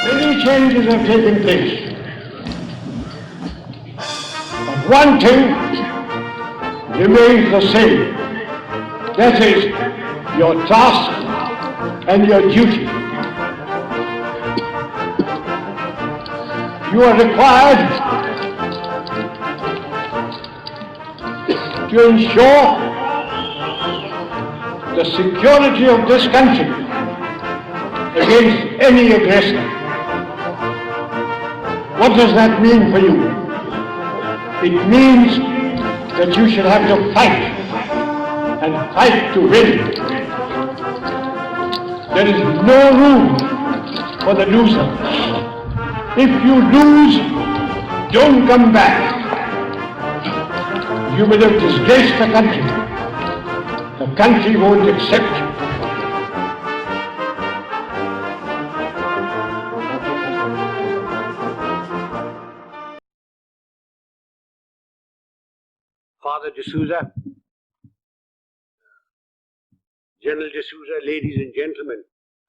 Many changes have taken place. But one thing remains the same. That is your task and your duty. You are required to ensure the security of this country against any aggressor. What does that mean for you? It means that you should have to fight, and fight to win. There is no room for the loser. If you lose, don't come back. You will have disgraced the country. The country won't accept you. Father D'Souza, General D'Souza, ladies and gentlemen,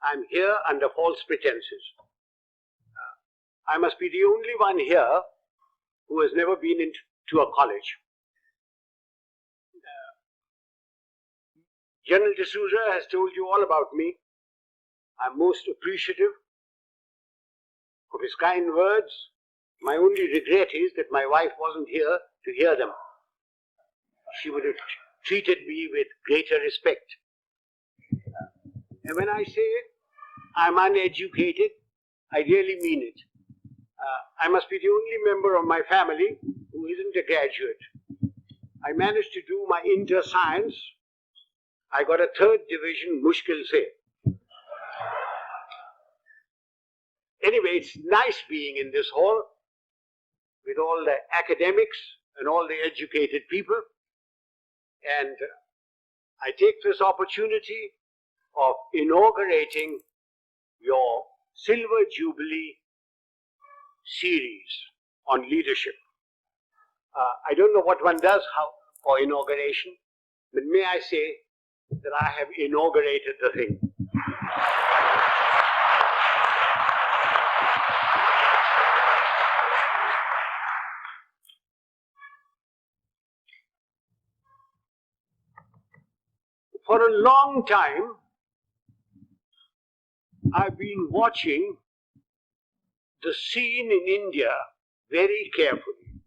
I'm here under false pretenses. I must be the only one here who has never been into a college. General D'Souza has told you all about me. I'm most appreciative of his kind words. My only regret is that my wife wasn't here to hear them. She would have treated me with greater respect. And when I say I'm uneducated, I really mean it. I must be the only member of my family who isn't a graduate. I managed to do my inter-science. I got a 3rd division mushkil se. Anyway, it's nice being in this hall with all the academics and all the educated people. And I take this opportunity of inaugurating your Silver Jubilee series on leadership. I don't know what one does for inauguration, but may I say that I have inaugurated the thing. For a long time, I've been watching the scene in India very carefully.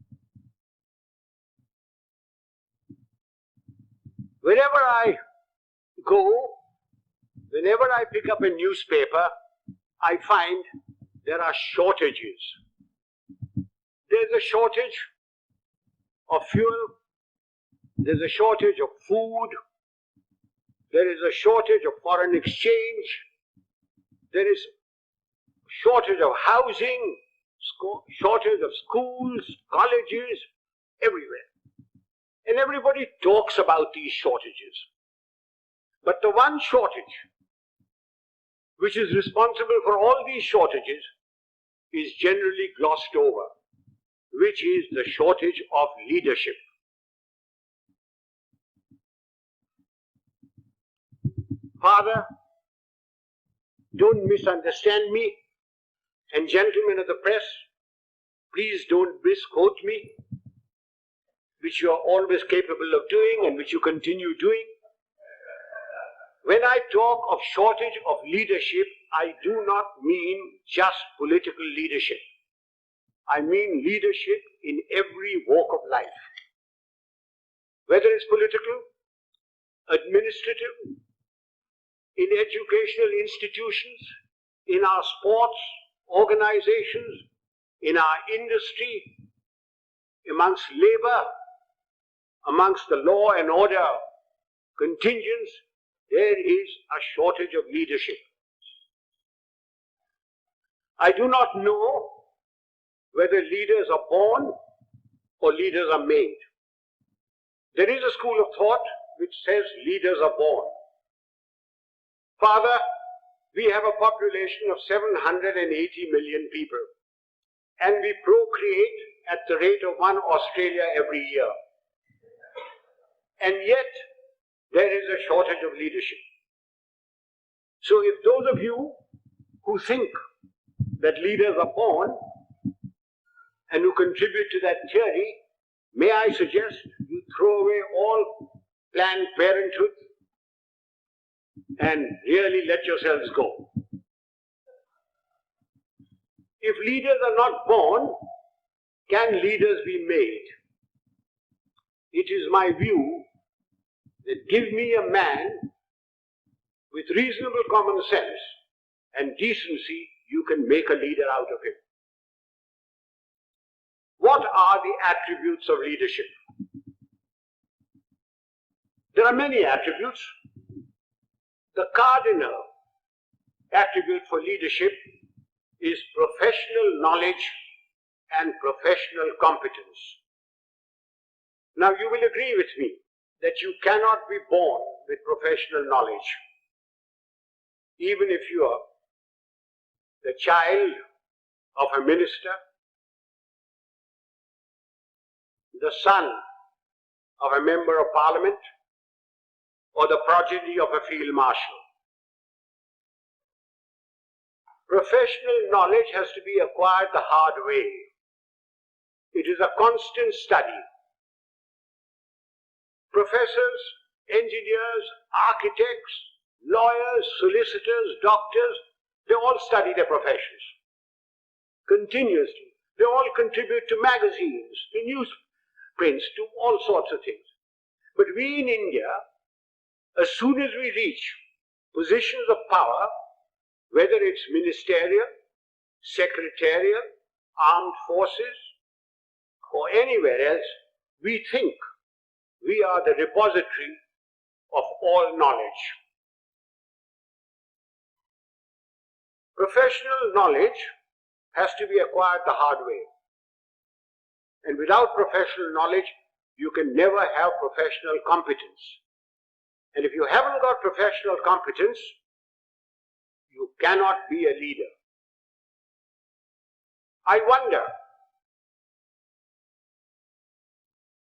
Wherever I go, whenever I pick up a newspaper, I find there are shortages. There's a shortage of fuel, there's a shortage of food, there is a shortage of foreign exchange, there is shortage of housing, shortage of schools, colleges, everywhere. And everybody talks about these shortages. But the one shortage which is responsible for all these shortages is generally glossed over, which is the shortage of leadership. Father, don't misunderstand me, and gentlemen of the press, please don't misquote me, which you are always capable of doing and which you continue doing. When I talk of shortage of leadership, I do not mean just political leadership. I mean leadership in every walk of life. Whether it's political, administrative, in educational institutions, in our sports organizations, in our industry, amongst labor, amongst the law and order contingents, there is a shortage of leadership. I do not know whether leaders are born or leaders are made. There is a school of thought which says leaders are born. Father, we have a population of 780 million people, and we procreate at the rate of 1 Australia every year. And yet, there is a shortage of leadership. So if those of you who think that leaders are born and who contribute to that theory, may I suggest you throw away all Planned Parenthood and really let yourselves go. If leaders are not born, can leaders be made? It is my view that give me a man with reasonable common sense and decency, you can make a leader out of him. What are the attributes of leadership? There are many attributes. The cardinal attribute for leadership is professional knowledge and professional competence. Now you will agree with me that you cannot be born with professional knowledge. Even if you are the child of a minister, the son of a member of parliament, or the progeny of a field marshal. Professional knowledge has to be acquired the hard way. It is a constant study. Professors, engineers, architects, lawyers, solicitors, doctors, they all study their professions continuously. They all contribute to magazines, to newsprints, to all sorts of things. But we in India, as soon as we reach positions of power, whether it's ministerial, secretarial, armed forces, or anywhere else, we think we are the repository of all knowledge. Professional knowledge has to be acquired the hard way. And without professional knowledge, you can never have professional competence. And if you haven't got professional competence, you cannot be a leader. I wonder,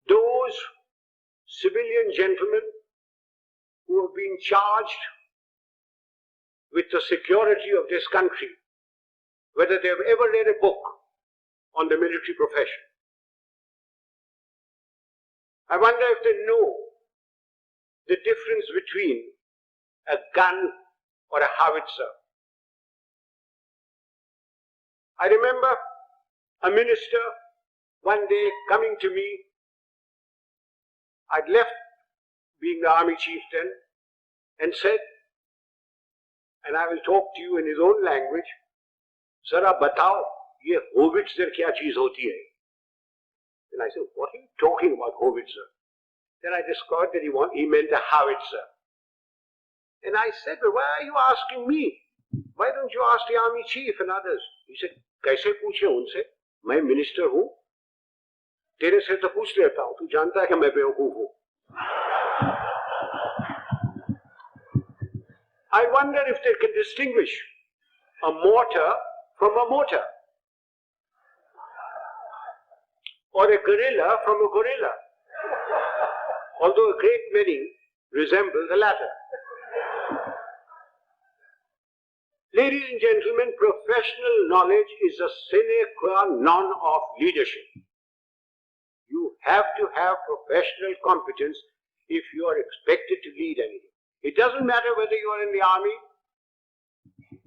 those civilian gentlemen who have been charged with the security of this country, whether they have ever read a book on the military profession. I wonder if they know the difference between a gun or a howitzer. I remember a minister one day coming to me. I'd left being the army chief then, and said, and I will talk to you in his own language, "Zara batao, ye howitzer kya cheez hoti hai?" And I said, "What are you talking about, howitzer?" Then I discovered that he meant a howitzer. And I said, "But why are you asking me? Why don't you ask the army chief and others?" He said, "Kaise पूछे उनसे? मैं minister हूँ, तेरे से तो पूछ लेता हूँ, तू जानता है कि मैं बेवकूफ हूँ." I wonder if they can distinguish a mortar from a mortar, or a gorilla from a gorilla, although a great many resemble the latter. Ladies and gentlemen, professional knowledge is a sine qua non of leadership. You have to have professional competence if you are expected to lead anything. It doesn't matter whether you are in the army,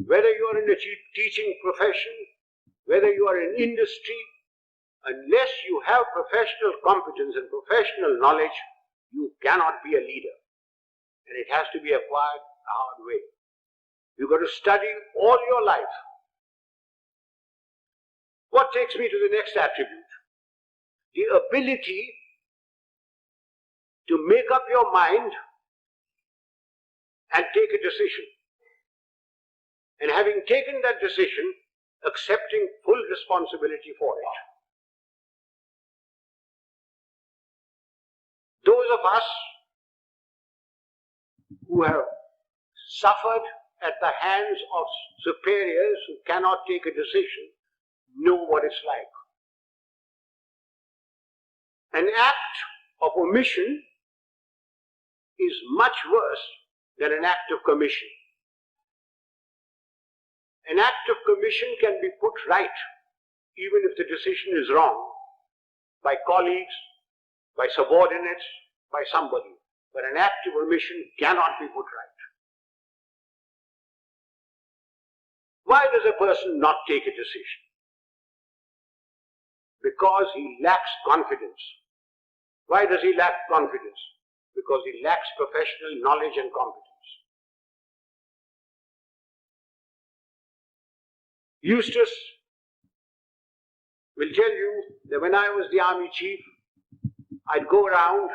whether you are in the teaching profession, whether you are in industry. Unless you have professional competence and professional knowledge, you cannot be a leader. And it has to be acquired the hard way. You've got to study all your life. What takes me to the next attribute? The ability to make up your mind and take a decision. And having taken that decision, accepting full responsibility for it. Those of us who have suffered at the hands of superiors who cannot take a decision know what it's like. An act of omission is much worse than an act of commission. An act of commission can be put right, even if the decision is wrong, by colleagues, by subordinates, by somebody. But an act of omission cannot be put right. Why does a person not take a decision? Because he lacks confidence. Why does he lack confidence? Because he lacks professional knowledge and competence. Eustace will tell you that when I was the army chief, I'd go around,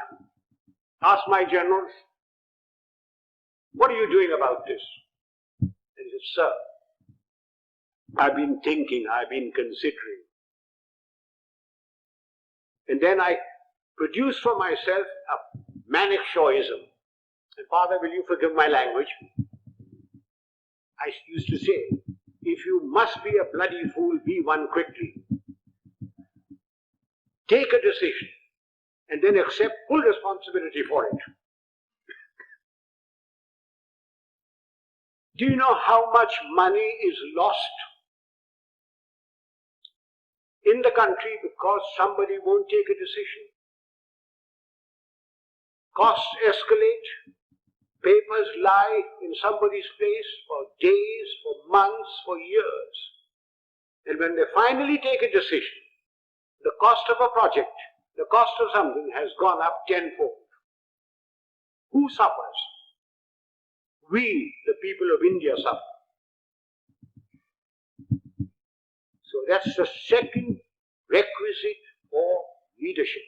ask my generals, what are you doing about this? And he said, sir, I've been thinking, I've been considering. And then I produced for myself a Manekshawism. And Father, will you forgive my language? I used to say, if you must be a bloody fool, be one quickly. Take a decision and then accept full responsibility for it. Do you know how much money is lost in the country because somebody won't take a decision? Costs escalate, papers lie in somebody's place for days, for months, for years. And when they finally take a decision, the cost of a project, the cost of something has gone up tenfold. Who suffers? We, the people of India, suffer. So that's the second requisite for leadership.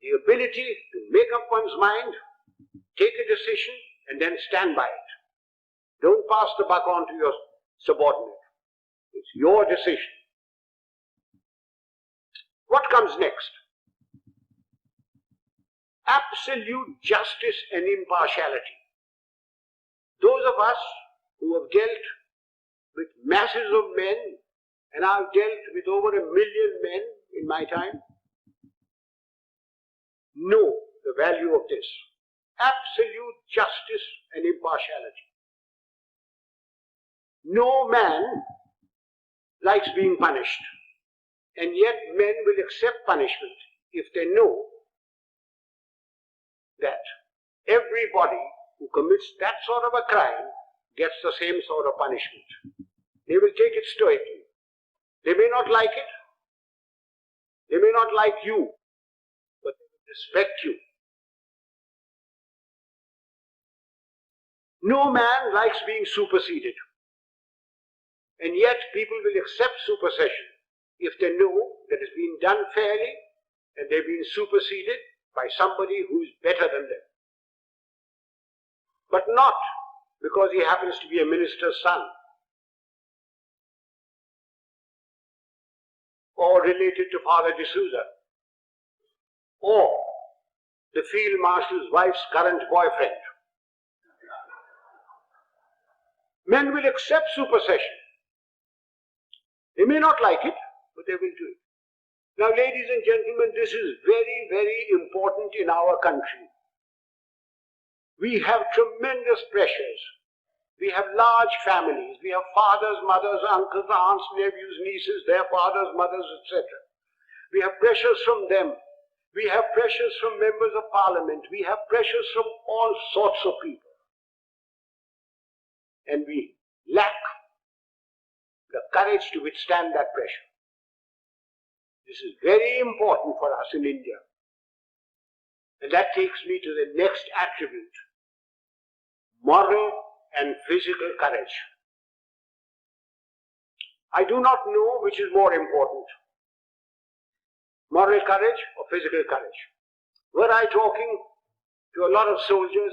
The ability to make up one's mind, take a decision, and then stand by it. Don't pass the buck on to your subordinate. It's your decision. What comes next? Absolute justice and impartiality. Those of us who have dealt with masses of men, and I've dealt with over 1 million men in my time, know the value of this. Absolute justice and impartiality. No man likes being punished, and yet men will accept punishment if they know that everybody who commits that sort of a crime gets the same sort of punishment. They will take it stoically. They may not like it, they may not like you, but they will respect you. No man likes being superseded, and yet people will accept supersession if they know that it's been done fairly and they've been superseded by somebody who's better than them. But not because he happens to be a minister's son or related to Father D'Souza or the field marshal's wife's current boyfriend. Men will accept supersession. They may not like it, but they will do it. Now, ladies and gentlemen, this is very, very important in our country. We have tremendous pressures. We have large families. We have fathers, mothers, uncles, aunts, nephews, nieces, their fathers, mothers, etc. We have pressures from them. We have pressures from members of parliament. We have pressures from all sorts of people. And we lack the courage to withstand that pressure. This is very important for us in India. And that takes me to the next attribute: moral and physical courage. I do not know which is more important, moral courage or physical courage. Were I talking to a lot of soldiers,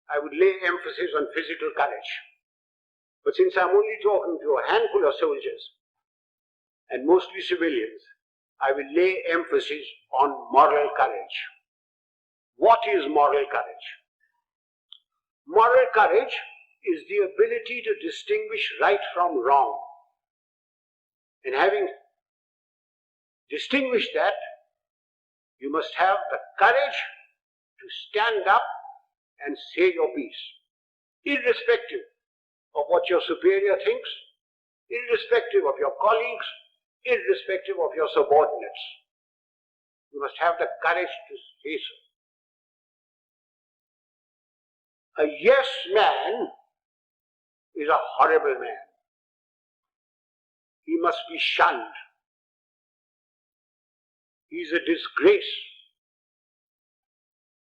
I would lay emphasis on physical courage. But since I'm only talking to a handful of soldiers, and mostly civilians, I will lay emphasis on moral courage. What is moral courage? Moral courage is the ability to distinguish right from wrong. And having distinguished that, you must have the courage to stand up and say your piece, irrespective of what your superior thinks, irrespective of your colleagues, irrespective of your subordinates. You must have the courage to say so. A yes man is a horrible man. He must be shunned. He is a disgrace.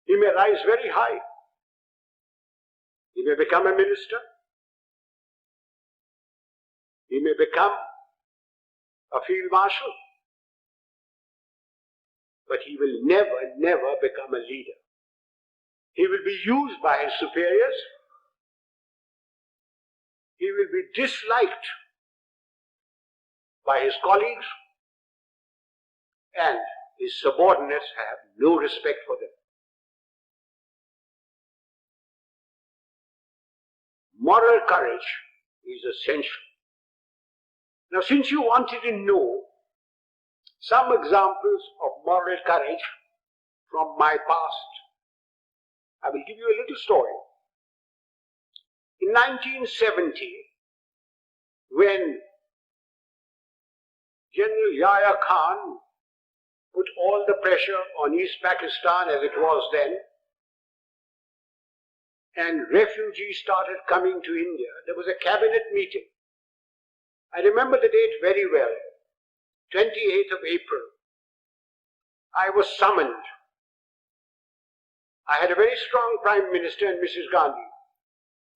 He may rise very high. He may become a minister. He may become a field marshal. But he will never become a leader. He will be used by his superiors. He will be disliked by his colleagues, and his subordinates have no respect for them. Moral courage is essential. Now, since you wanted to know some examples of moral courage from my past, I will give you a little story. In 1970, when General Yahya Khan put all the pressure on East Pakistan as it was then, and refugees started coming to India, there was a cabinet meeting. I remember the date very well, 28th of April. I was summoned. I had a very strong Prime Minister and Mrs. Gandhi,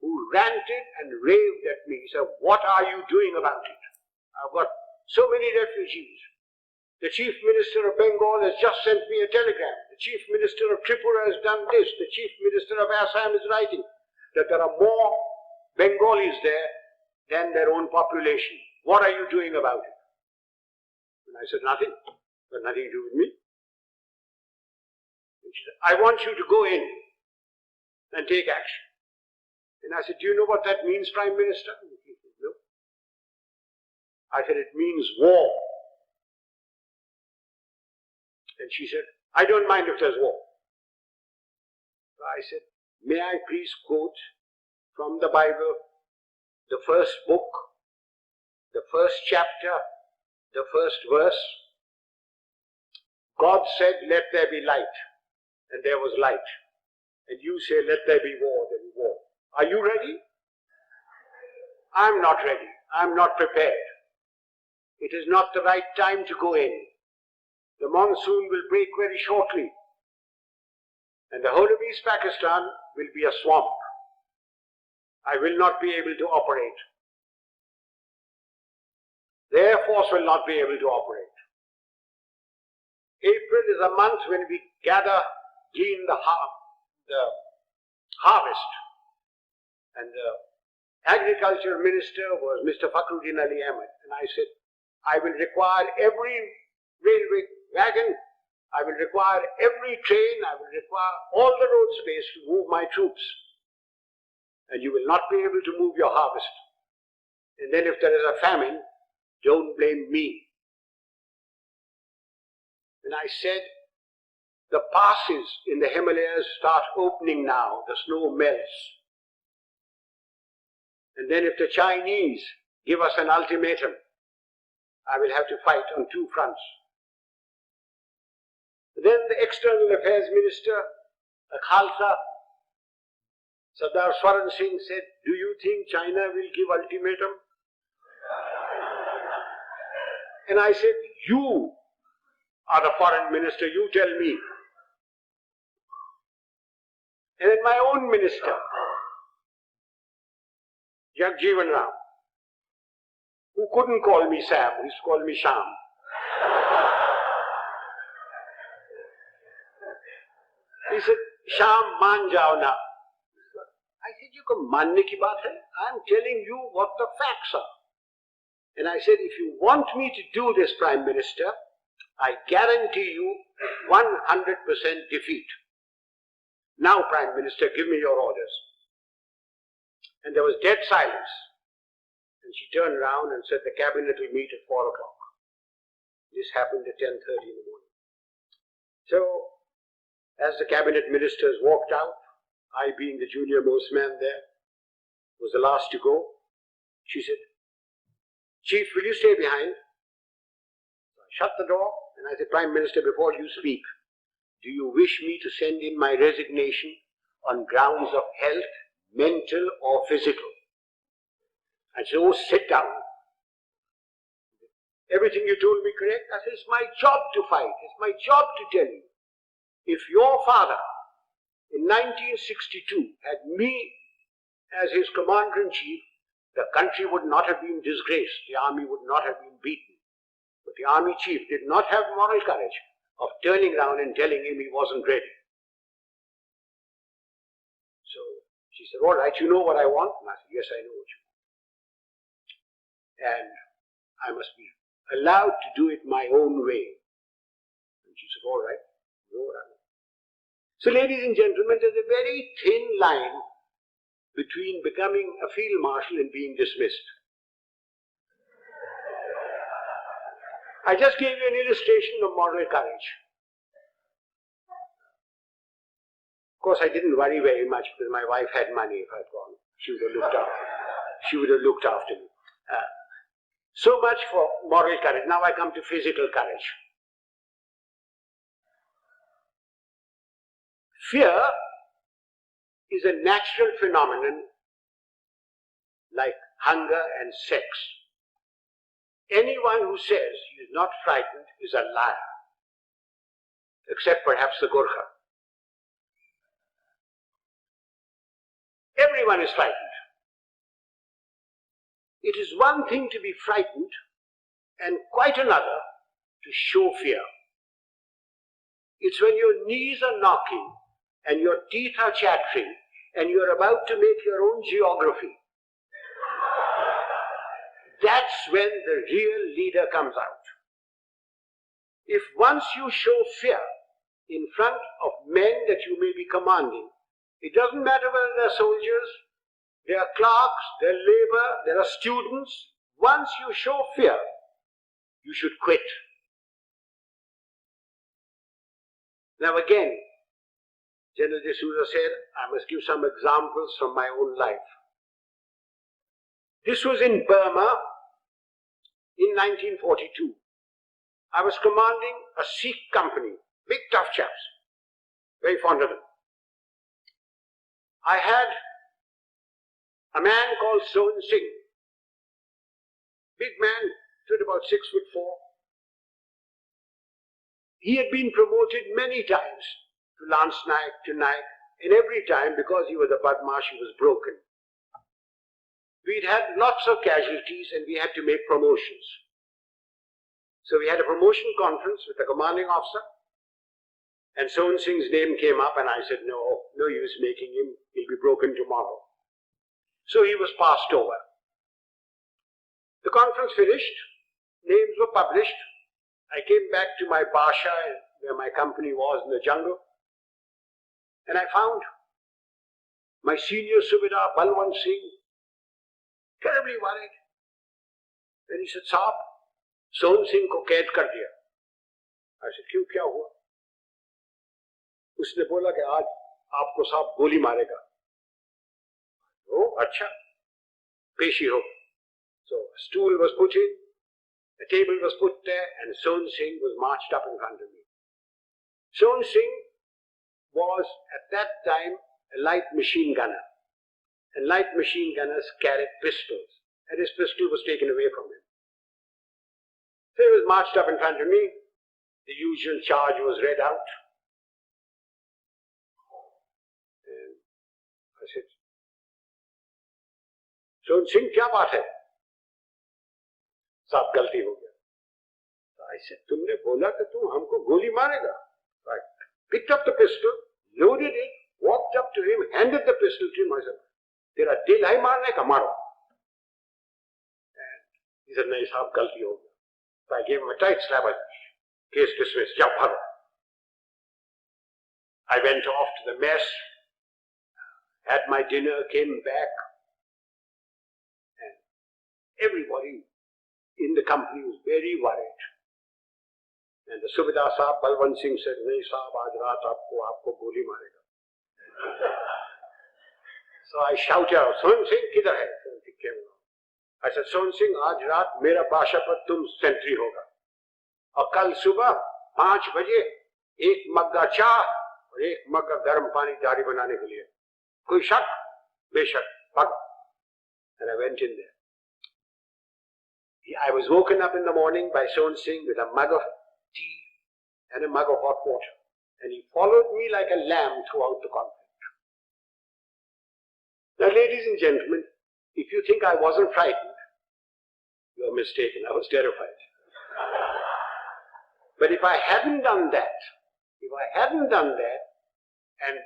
who ranted and raved at me. He said, "What are you doing about it? I've got so many refugees. The Chief Minister of Bengal has just sent me a telegram. The Chief Minister of Tripura has done this. The Chief Minister of Assam is writing that there are more Bengalis there than their own population. What are you doing about it?" And I said, "Nothing. Got nothing to do with me." And she said, "I want you to go in and take action." And I said, "Do you know what that means, Prime Minister?" And he said, "No." I said, "It means war." And she said, "I don't mind if there's war." So I said, "May I please quote from the Bible, the first book, the first chapter, the first verse? God said, 'Let there be light,' and there was light. And you say, 'Let there be war,' there be war. Are you ready?" "I'm not ready. I'm not prepared. It is not the right time to go in. The monsoon will break very shortly, and the whole of East Pakistan will be a swamp. I will not be able to operate. The Air Force will not be able to operate. April is a month when we glean the harvest. And the agriculture minister was Mr. Fakhruddin Ali Ahmed. And I said, I will require every railway wagon, I will require every train, I will require all the road space to move my troops. And you will not be able to move your harvest. And then if there is a famine, don't blame me. And I said, the passes in the Himalayas start opening now, the snow melts. And then if the Chinese give us an ultimatum, I will have to fight on two fronts. Then the External Affairs Minister, Khalsa, Sardar Swaran Singh said, do you think China will give ultimatum? And I said, you are the foreign minister, you tell me. And then my own minister, Jagjeevan Ram, who couldn't call me Sam, he used to call me Sham. He said, Sham, maan jao na. I said, you can manne ki baat hai. I'm telling you what the facts are. And I said, if you want me to do this, Prime Minister, I guarantee you 100% defeat. Now, Prime Minister, give me your orders. And there was dead silence. And she turned around and said, the cabinet will meet at 4 o'clock. This happened at 10:30 in the morning. So, as the cabinet ministers walked out, I being the junior most man there, was the last to go. She said, Chief, will you stay behind? So I shut the door and I said, Prime Minister, before you speak, do you wish me to send in my resignation on grounds of health, mental or physical? I said, oh, sit down. Everything you told me correct? I said, it's my job to fight. It's my job to tell you. If your father in 1962 had me as his commander-in-chief, the country would not have been disgraced. The army would not have been beaten. But the army chief did not have moral courage of turning around and telling him he wasn't ready. So she said, all right, you know what I want? And I said, yes, I know what you want. And I must be allowed to do it my own way. And she said, all right, you know what I want. So ladies and gentlemen, there's a very thin line between becoming a field marshal and being dismissed. I just gave you an illustration of moral courage. Of course, I didn't worry very much because my wife had money. If I'd gone, she would have looked after. She would have looked after me. So much for moral courage. Now I come to physical courage. Fear is a natural phenomenon like hunger and sex. Anyone who says he is not frightened is a liar, except perhaps the Gurkha. Everyone is frightened. It is one thing to be frightened and quite another to show fear. It's when your knees are knocking and your teeth are chattering and you're about to make your own geography. That's when the real leader comes out. If once you show fear in front of men that you may be commanding, it doesn't matter whether they're soldiers, they're clerks, they're labor, there are students. Once you show fear, you should quit. Now again, General D'Souza said, I must give some examples from my own life. This was in Burma in 1942. I was commanding a Sikh company, big tough chaps, very fond of them. I had a man called Sohan Singh, big man, stood about 6'4". He had been promoted many times to Lance Naik, to Naik, and every time, because he was a Badmash, he was broken. We'd had lots of casualties and we had to make promotions. So we had a promotion conference with the commanding officer, and Sohan Singh's name came up and I said, no use making him, he'll be broken tomorrow. So he was passed over. The conference finished, names were published. I came back to my Basha where my company was in the jungle, and I found my senior Subedar Balwant Singh terribly worried. Then he said, Saab, Sohan Singh ko kaid kar diya. I said, क्यों क्या हुआ? उसने बोला कि आज आपको साहब गोली मारेगा. Oh, अच्छा. पेशी हो. So a stool was put in, a table was put there, and Sohan Singh was marched up in front of me. Sohan Singh was at that time a light machine gunner, and light machine gunners carried pistols, and his pistol was taken away from him. So he was marched up in front of me. The usual charge was read out. And I said, Sohan Singh, क्या बात है? साहब गलती हो गया. I said, तुमने बोला कि तुम हमको गोली मारेगा. I picked up the pistol, loaded it, walked up to him, handed the pistol to him. I said, तेरा दिल है मारने का, मारो. And he said, नहीं साहब गलती हो गया. So I gave him a tight slap. Case dismissed. जाओ भागो. I went off to the mess, had my dinner, came back, and everybody in the company was very worried. And the Subedar Sahab Balwant Singh said, नहीं साहब आज रात आपको गोली मारेगा. So I shouted out, Sohan Singh किधर है? Sohan Singh came along. I said, सोन सिंह, आज रात मेरा बादशाह पर तुम सेंट्री होगा और कल सुबह 5 बजे 1 मग्गा चाय और 1 मग्गा गर्म पानी दाढ़ी बनाने के लिए. कोई शक? बेशक. पग. And I went in there. I was woken up in the morning by Son Singh with a mug of tea and a mug of hot water. And he followed me like a lamb throughout the conflict. Now, ladies and gentlemen, if you think I wasn't frightened, you are mistaken. I was terrified. But if I hadn't done that, and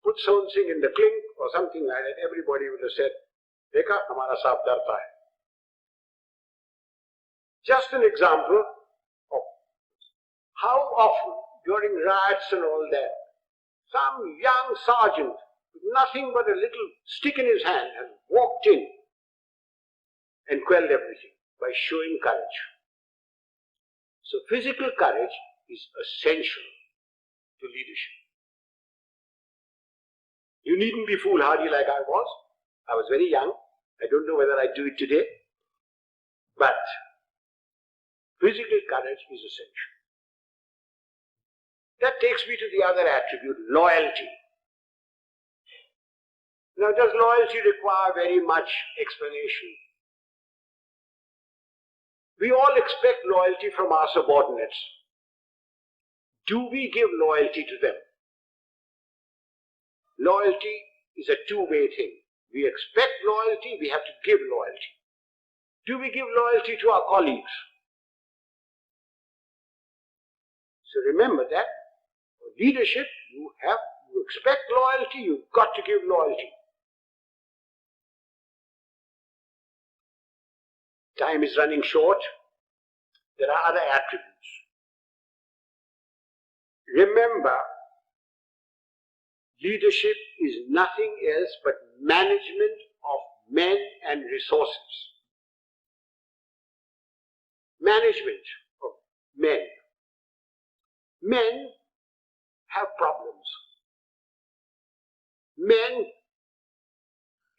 put Son Singh in the clink or something like that, everybody would have said, Dekha, hamara saab darta hai. Just an example of how often during riots and all that, some young sergeant with nothing but a little stick in his hand has walked in and quelled everything by showing courage. So physical courage is essential to leadership. You needn't be foolhardy like I was. I was very young. I don't know whether I do it today. But physical courage is essential. That takes me to the other attribute, loyalty. Now, does loyalty require very much explanation? We all expect loyalty from our subordinates. Do we give loyalty to them? Loyalty is a two-way thing. We expect loyalty, we have to give loyalty. Do we give loyalty to our colleagues? So remember that for leadership, you expect loyalty, you've got to give loyalty. Time is running short. There are other attributes. Remember, leadership is nothing else but management of men and resources. Management of men. Men have problems. Men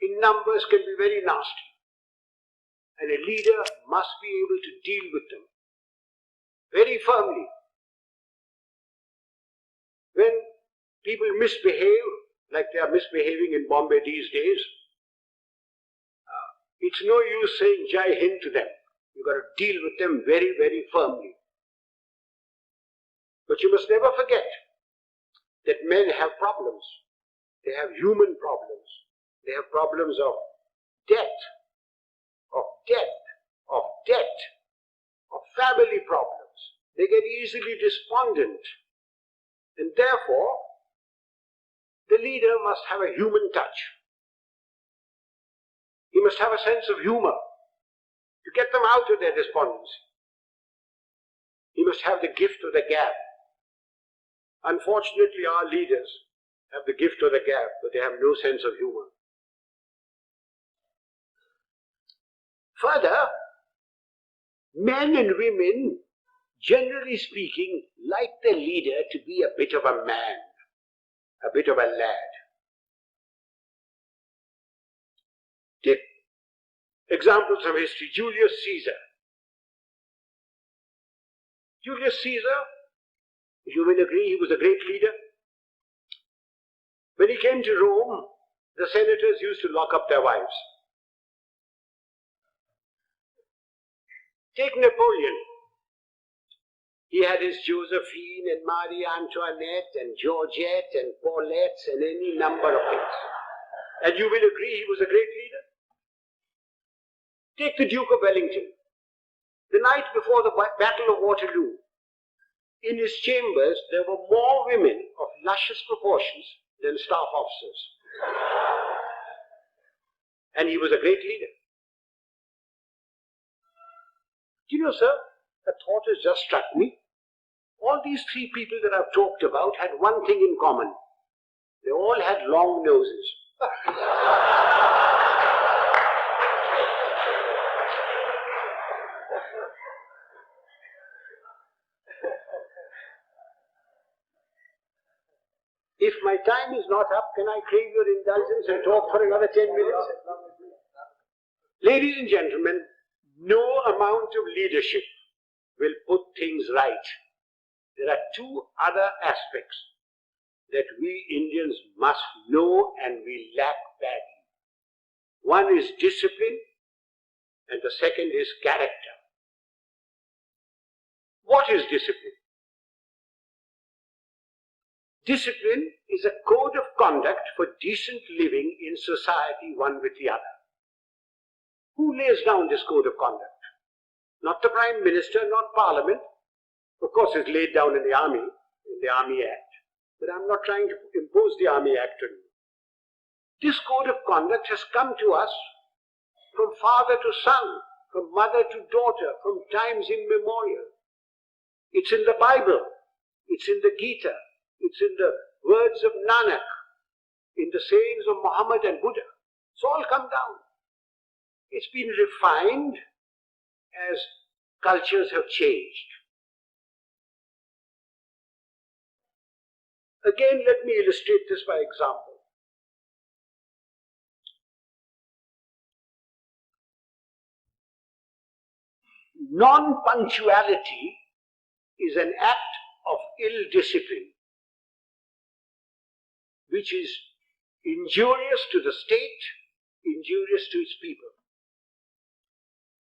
in numbers can be very nasty. And a leader must be able to deal with them very firmly. When people misbehave, like they are misbehaving in Bombay these days, it's no use saying Jai Hind to them. You've got to deal with them very, very firmly. But you must never forget that men have problems. They have human problems. They have problems of debt, of family problems. They get easily despondent. And therefore, the leader must have a human touch. He must have a sense of humor to get them out of their despondency. He must have the gift of the gab. Unfortunately, our leaders have the gift of the gab, but they have no sense of humor. Further, men and women, generally speaking, like their leader to be a bit of a man, a bit of a lad. Take examples from history. Julius Caesar. Julius Caesar, you will agree, he was a great leader. When he came to Rome, the senators used to lock up their wives. Take Napoleon. He had his Josephine and Marie Antoinette and Georgette and Paulette and any number of things. And you will agree he was a great leader. Take the Duke of Wellington. The night before the Battle of Waterloo, in his chambers there were more women of luscious proportions than staff officers. And he was a great leader. Do you know, sir, a thought has just struck me. All these three people that I've talked about had one thing in common. They all had long noses. If my time is not up, can I crave your indulgence and talk for another 10 minutes? Ladies and gentlemen, no amount of leadership will put things right. There are two other aspects that we Indians must know and we lack badly. One is discipline and the second is character. What is discipline? Discipline is a code of conduct for decent living in society one with the other. Who lays down this code of conduct? Not the Prime Minister, not Parliament. Of course, it's laid down in the Army Act. But I'm not trying to impose the Army Act on you. This code of conduct has come to us from father to son, from mother to daughter, from times immemorial. It's in the Bible, it's in the Gita, it's in the words of Nanak, in the sayings of Muhammad and Buddha. It's all come down. It's been refined as cultures have changed. Again, let me illustrate this by example. Non-punctuality is an act of ill discipline, which is injurious to the state, injurious to its people.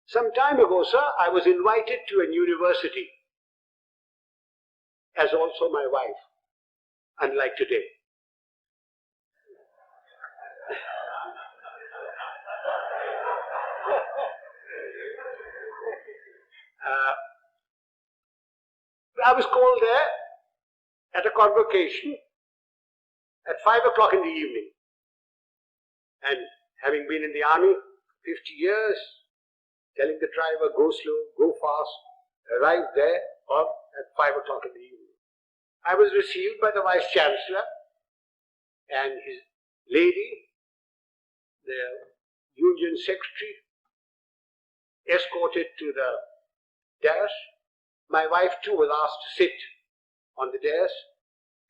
Some time ago, sir, I was invited to a university, as also my wife, unlike today. I was called there at a convocation at 5 o'clock in the evening. And having been in the army 50 years, telling the driver, go slow, go fast, arrived there at 5 o'clock in the evening. I was received by the Vice Chancellor and his lady, the Union Secretary, escorted to the dais. My wife too was asked to sit on the dais,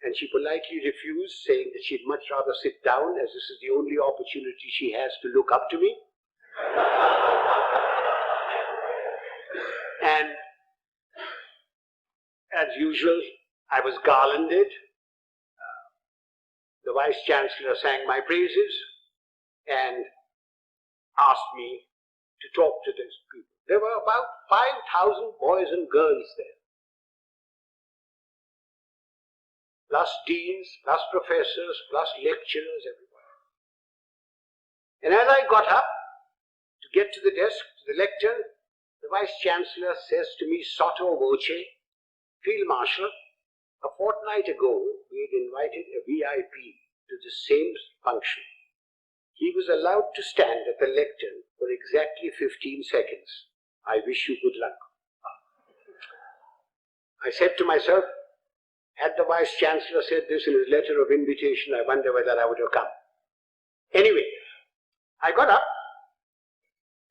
and she politely refused, saying that she'd much rather sit down, as this is the only opportunity she has to look up to me. And as usual, I was garlanded. The Vice Chancellor sang my praises and asked me to talk to these people. There were about 5,000 boys and girls there, plus deans, plus professors, plus lecturers, everywhere. And as I got up to get to the desk, to the lectern, the Vice Chancellor says to me, sotto voce, Field Marshal, a fortnight ago we had invited a VIP to the same function. He was allowed to stand at the lectern for exactly 15 seconds. I wish you good luck. I said to myself, had the Vice Chancellor said this in his letter of invitation, I wonder whether I would have come. Anyway, I got up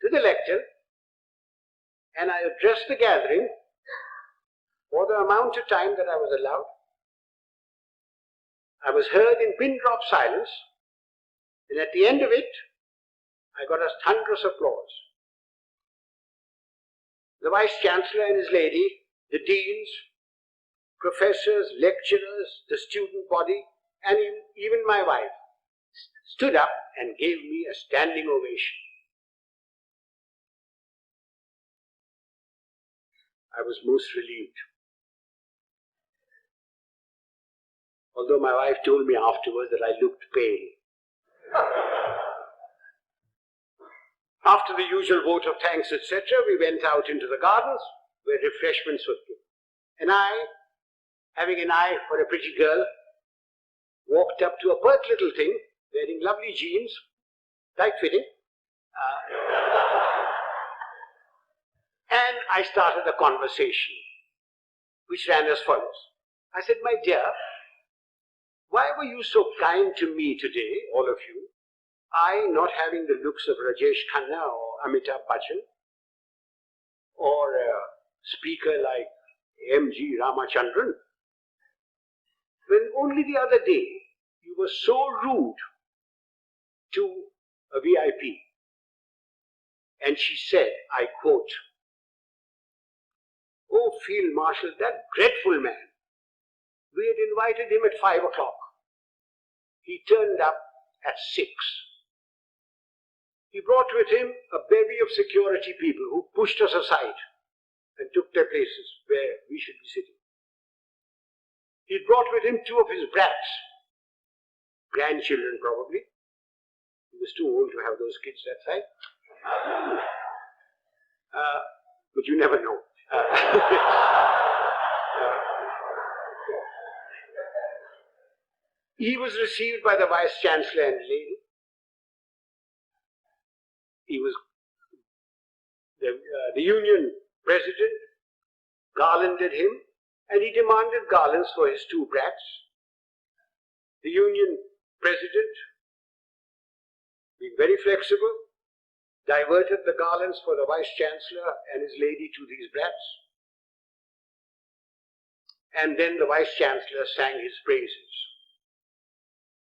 to the lectern and I addressed the gathering for the amount of time that I was allowed. I was heard in pin-drop silence, and at the end of it, I got a thunderous applause. The Vice Chancellor and his lady, the deans, professors, lecturers, the student body, and even my wife stood up and gave me a standing ovation. I was most relieved. Although my wife told me afterwards that I looked pale. After the usual vote of thanks, etc., we went out into the gardens where refreshments were given. And I, having an eye for a pretty girl, walked up to a pert little thing wearing lovely jeans, tight-fitting, and I started a conversation which ran as follows. I said, my dear, why were you so kind to me today, all of you? I not having the looks of Rajesh Khanna or Amitabh Bachchan, or a speaker like M.G. Ramachandran, when only the other day you were so rude to a VIP. and she said, I quote, "Oh, Field Marshal, that dreadful man. We had invited him at 5 o'clock. He turned up at 6. He brought with him a bevy of security people who pushed us aside and took their places where we should be sitting. He brought with him 2 of his brats, grandchildren probably. He was too old to have those kids that side. But you never know. He was received by the Vice Chancellor and lady. He was the Union President garlanded him, and he demanded garlands for his 2 brats. The Union President, being very flexible, diverted the garlands for the Vice Chancellor and his lady to these brats. And then the Vice Chancellor sang his praises,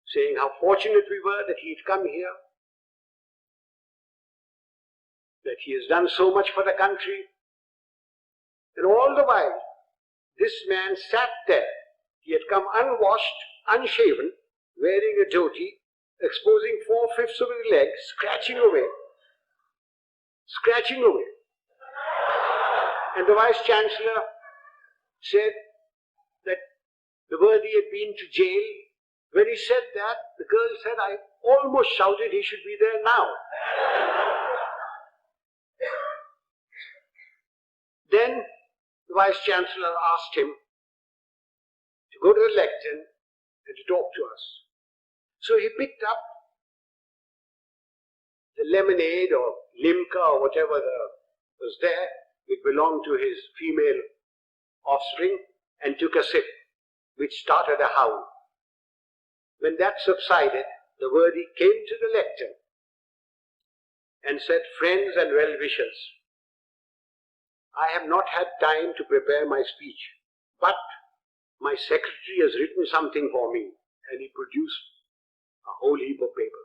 saying how fortunate we were that he had come here, that he has done so much for the country. And all the while, this man sat there. He had come unwashed, unshaven, wearing a dhoti, exposing 4/5 of his legs, scratching away. And the Vice Chancellor said that the worthy had been to jail. When he said that, the girl said, I almost shouted he should be there now. Then the Vice Chancellor asked him to go to the lectern and to talk to us. So he picked up the lemonade or limca or whatever was there, which belonged to his female offspring, and took a sip, which started a howl. When that subsided, the worthy came to the lectern and said, friends and well-wishers, I have not had time to prepare my speech, but my secretary has written something for me, and he produced a whole heap of paper.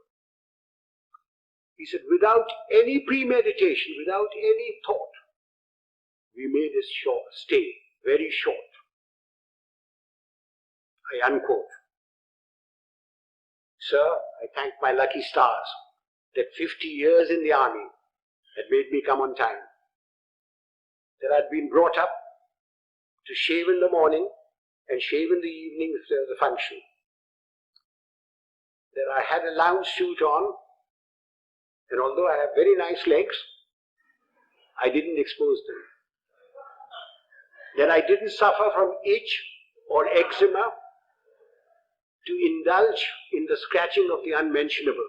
He said, without any premeditation, without any thought, we made his stay very short. I unquote. Sir, I thank my lucky stars that 50 years in the army had made me come on time. That I'd been brought up to shave in the morning and shave in the evening if there was a function. That I had a lounge suit on, and although I have very nice legs, I didn't expose them. That I didn't suffer from itch or eczema to indulge in the scratching of the unmentionable.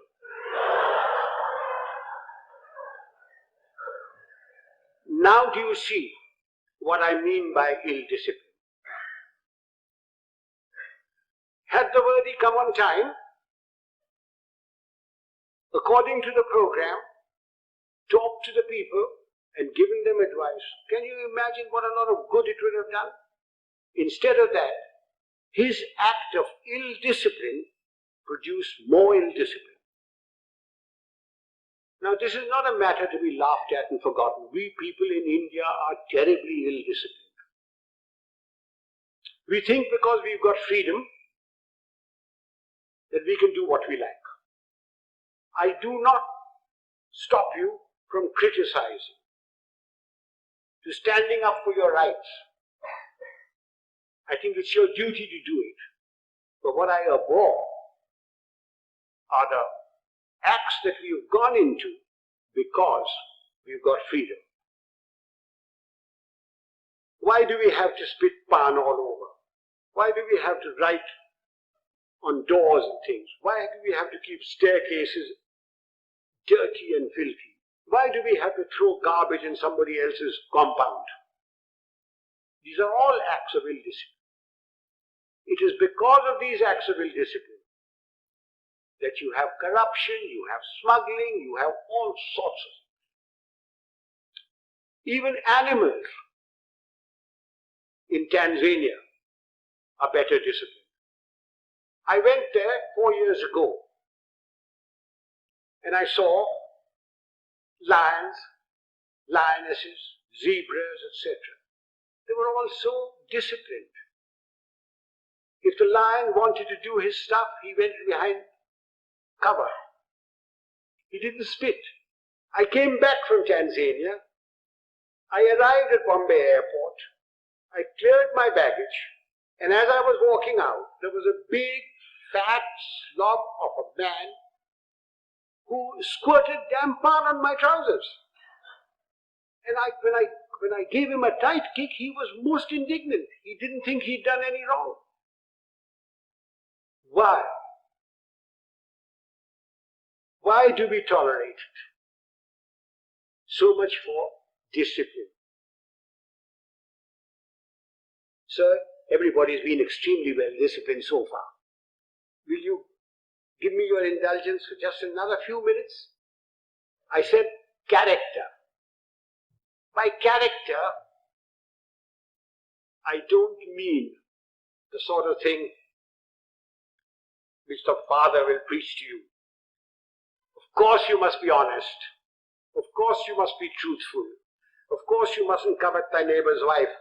Now do you see what I mean by ill discipline? Had the worthy come on time, according to the program, talked to the people and given them advice, can you imagine what a lot of good it would have done? Instead of that, his act of ill discipline produced more ill discipline. Now, this is not a matter to be laughed at and forgotten. We people in India are terribly ill disciplined. We think because we've got freedom that we can do what we like. I do not stop you from criticizing, to standing up for your rights. I think it's your duty to do it. But what I abhor are the acts that we have gone into because we've got freedom. Why do we have to spit pan all over? Why do we have to write on doors and things? Why do we have to keep staircases dirty and filthy? Why do we have to throw garbage in somebody else's compound? These are all acts of ill discipline. It is because of these acts of ill discipline that you have corruption, you have smuggling, you have all sorts of things. Even animals in Tanzania are better disciplined. I went there 4 years ago and I saw lions lionesses, zebras, etc. They were all so disciplined. If the lion wanted to do his stuff, he went behind cover. He didn't spit. I came back from Tanzania. I arrived at Bombay airport. I cleared my baggage, and as I was walking out, there was a big, fat slob of a man who squirted damp mud on my trousers. And when I gave him a tight kick, he was most indignant. He didn't think he'd done any wrong. Why? Why do we tolerate it? So much for discipline. Sir, everybody's been extremely well disciplined so far. Will you give me your indulgence for just another few minutes? I said character. By character, I don't mean the sort of thing which the Father will preach to you. Of course you must be honest. Of course you must be truthful. Of course you mustn't covet thy neighbor's wife.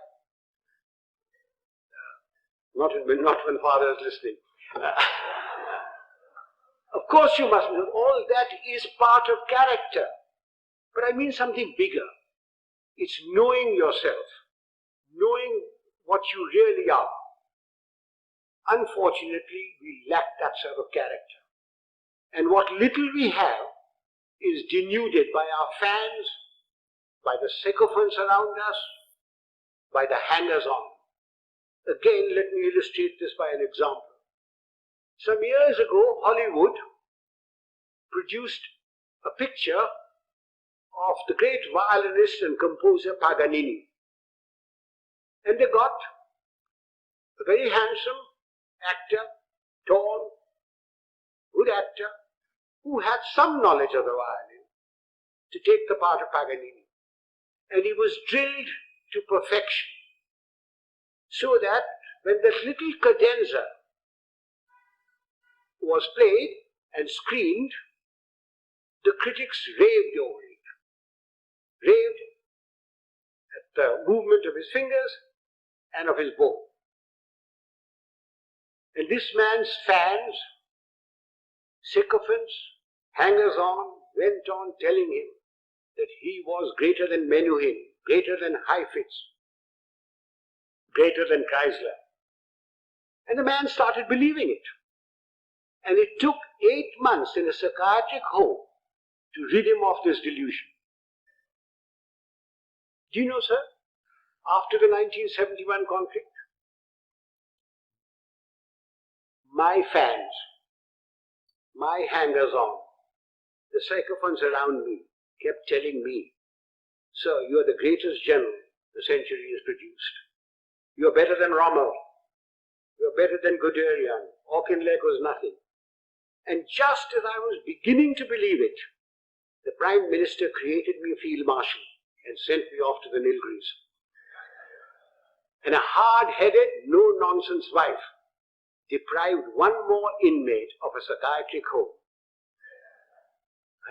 Not when Father is listening. Of course you mustn't. All that is part of character. But I mean something bigger. It's knowing yourself. Knowing what you really are. Unfortunately, we lack that sort of character. And what little we have is denuded by our fans, by the sycophants around us, by the hangers-on. Again, let me illustrate this by an example. Some years ago, Hollywood produced a picture of the great violinist and composer Paganini. And they got a very handsome actor, tall, good actor, who had some knowledge of the violin, to take the part of Paganini. And he was drilled to perfection, so that when that little cadenza was played and screened, the critics raved over it. Raved at the movement of his fingers and of his bow. And this man's fans, sycophants, hangers-on, went on telling him that he was greater than Menuhin, greater than Heifetz, greater than Chrysler. And the man started believing it. And it took 8 months in a psychiatric home to rid him of this delusion. Do you know, sir, after the 1971 conflict, my fans, my hangers-on, the sycophants around me kept telling me, sir, you are the greatest general the century has produced. You are better than Rommel. You are better than Guderian. Auchinleck was nothing. And just as I was beginning to believe it, the Prime Minister created me a Field Marshal and sent me off to the Nilgiris. And a hard-headed, no-nonsense wife deprived one more inmate of a psychiatric home.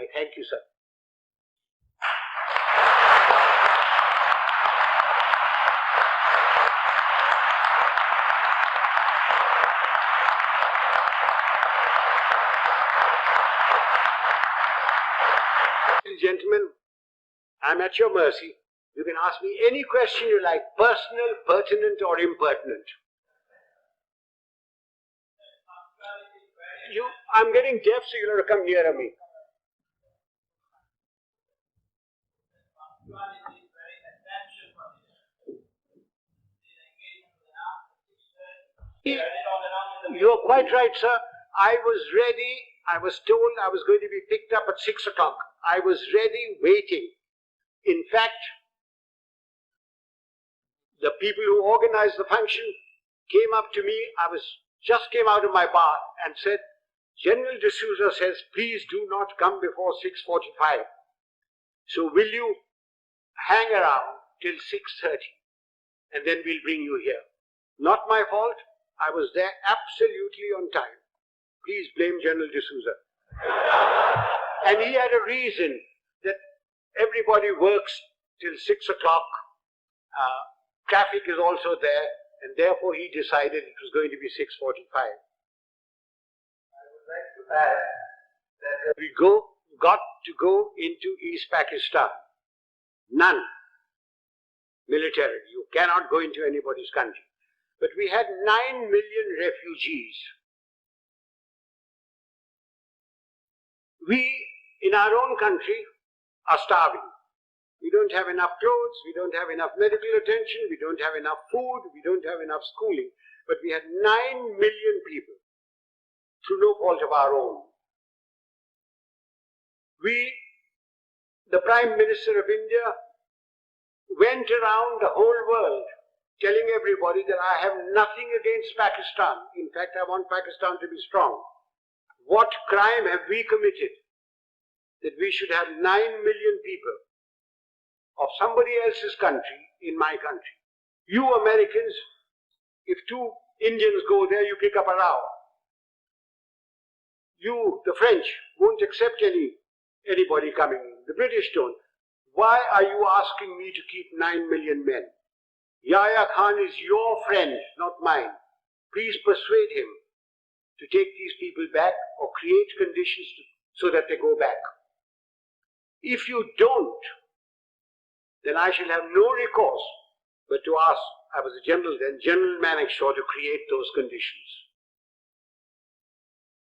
I thank you, sir. Gentlemen, I'm at your mercy. You can ask me any question you like, personal, pertinent, or impertinent. I'm getting deaf, so you'll have to come nearer me. You're quite right, sir. I was ready. I was told I was going to be picked up at 6 o'clock. I was ready, waiting. In fact, the people who organized the function came up to me. Just came out of my bar and said, General D'Souza says, please do not come before 6:45. So will you hang around till 6:30 and then we'll bring you here. Not my fault. I was there absolutely on time. Please blame General D'Souza. And he had a reason that everybody works till 6 o'clock. Traffic is also there, and therefore he decided it was going to be 6:45. I would like to add that we got to go into East Pakistan. None. Militarily. You cannot go into anybody's country. But we had 9 million refugees. We, in our own country, are starving. We don't have enough clothes, we don't have enough medical attention, we don't have enough food, we don't have enough schooling. But we had 9 million people, through no fault of our own. The Prime Minister of India, went around the whole world telling everybody that I have nothing against Pakistan. In fact, I want Pakistan to be strong. What crime have we committed that we should have 9 million people of somebody else's country in my country? You Americans, if 2 Indians go there, you pick up a row. You, the French, won't accept anybody coming in. The British don't. Why are you asking me to keep 9 million men? Yahya Khan is your friend, not mine. Please persuade him to take these people back or create conditions so that they go back. If you don't, then I shall have no recourse but to ask, I was a general then, General Manekshaw, to create those conditions.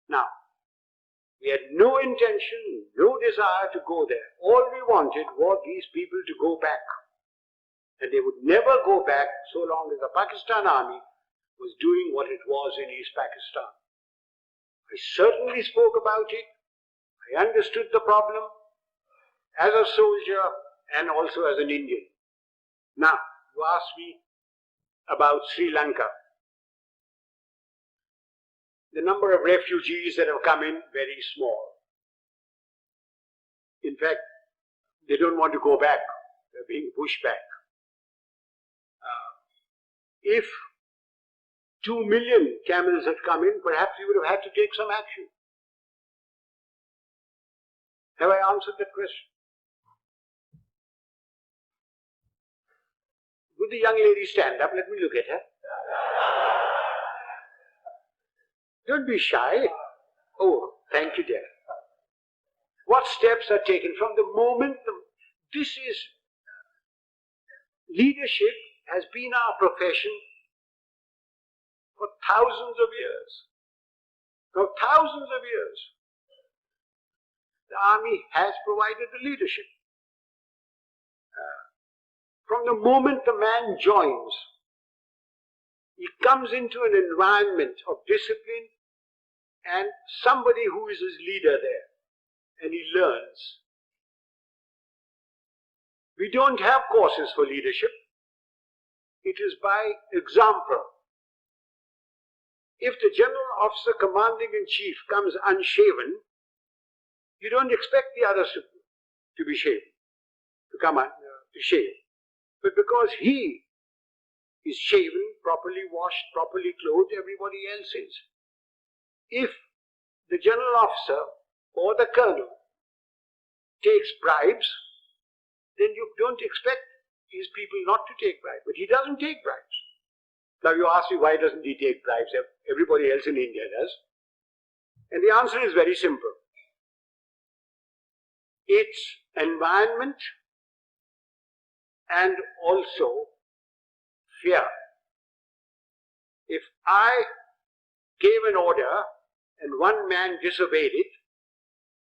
Now, we had no intention, no desire to go there. All we wanted was these people to go back. And they would never go back so long as the Pakistan army was doing what it was in East Pakistan. I certainly spoke about it. I understood the problem as a soldier and also as an Indian. Now, you asked me about Sri Lanka. The number of refugees that have come in, very small. In fact, they don't want to go back. They're being pushed back. If 2 million camels had come in, perhaps we would have had to take some action. Have I answered that question? Would the young lady stand up? Let me look at her. Don't be shy. Oh, thank you, dear. What steps are taken from the moment leadership has been our profession for thousands of years. For thousands of years. The army has provided the leadership. From the moment the man joins, he comes into an environment of discipline and somebody who is his leader there, and he learns. We don't have courses for leadership. It is by example. If the general officer commanding in chief comes unshaven, you don't expect the others to be shaven, to shave. But because he is shaven, properly washed, properly clothed, everybody else is. If the general officer or the colonel takes bribes, then you don't expect his people not to take bribes. But he doesn't take bribes. Now you ask me, why doesn't he take bribes? Everybody else in India does. And the answer is very simple. It's environment and also fear. If I gave an order and one man disobeyed it,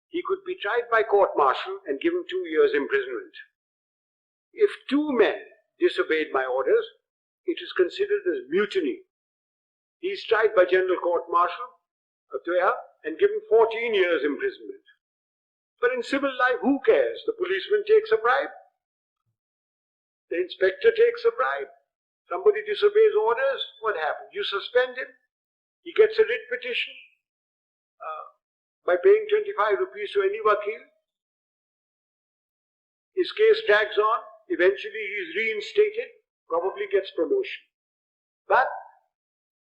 he could be tried by court-martial and given 2 years imprisonment. If 2 men disobeyed my orders, it is considered as mutiny. He is tried by general court-martial and given 14 years imprisonment. But in civil life, who cares? The policeman takes a bribe. The inspector takes a bribe. Somebody disobeys orders, what happens? You suspend him. He gets a writ petition by paying 25 rupees to any wakil. His case drags on. Eventually he is reinstated, probably gets promotion. But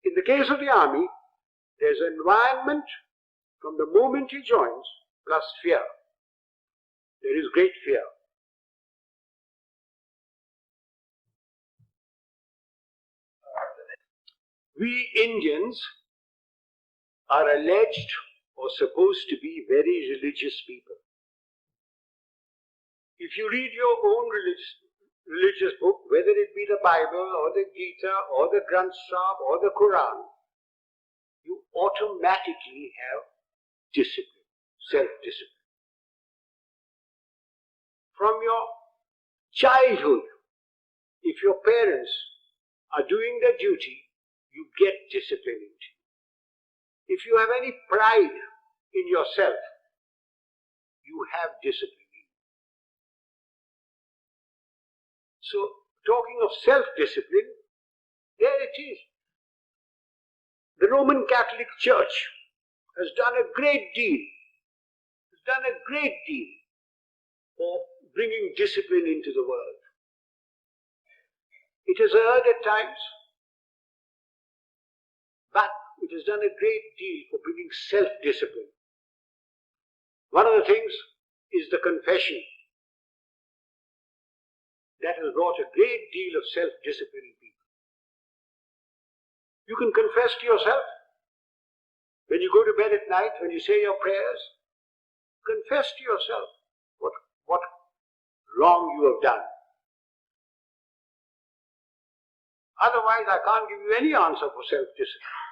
in the case of the army, there's an environment from the moment he joins, plus fear. There is great fear. We Indians are alleged or supposed to be very religious people. If you read your own religious book, whether it be the Bible or the Gita or the Granth Sahib or the Quran, you automatically have discipline, self-discipline. From your childhood, if your parents are doing their duty, you get discipline into you. If you have any pride in yourself, you have discipline. So, talking of self-discipline, there it is. The Roman Catholic Church has done a great deal, for bringing discipline into the world. It has erred at times, but it has done a great deal for bringing self-discipline. One of the things is the confession. That has brought a great deal of self-discipline in people. You can confess to yourself. When you go to bed at night, when you say your prayers, confess to yourself what wrong you have done. Otherwise, I can't give you any answer for self-discipline.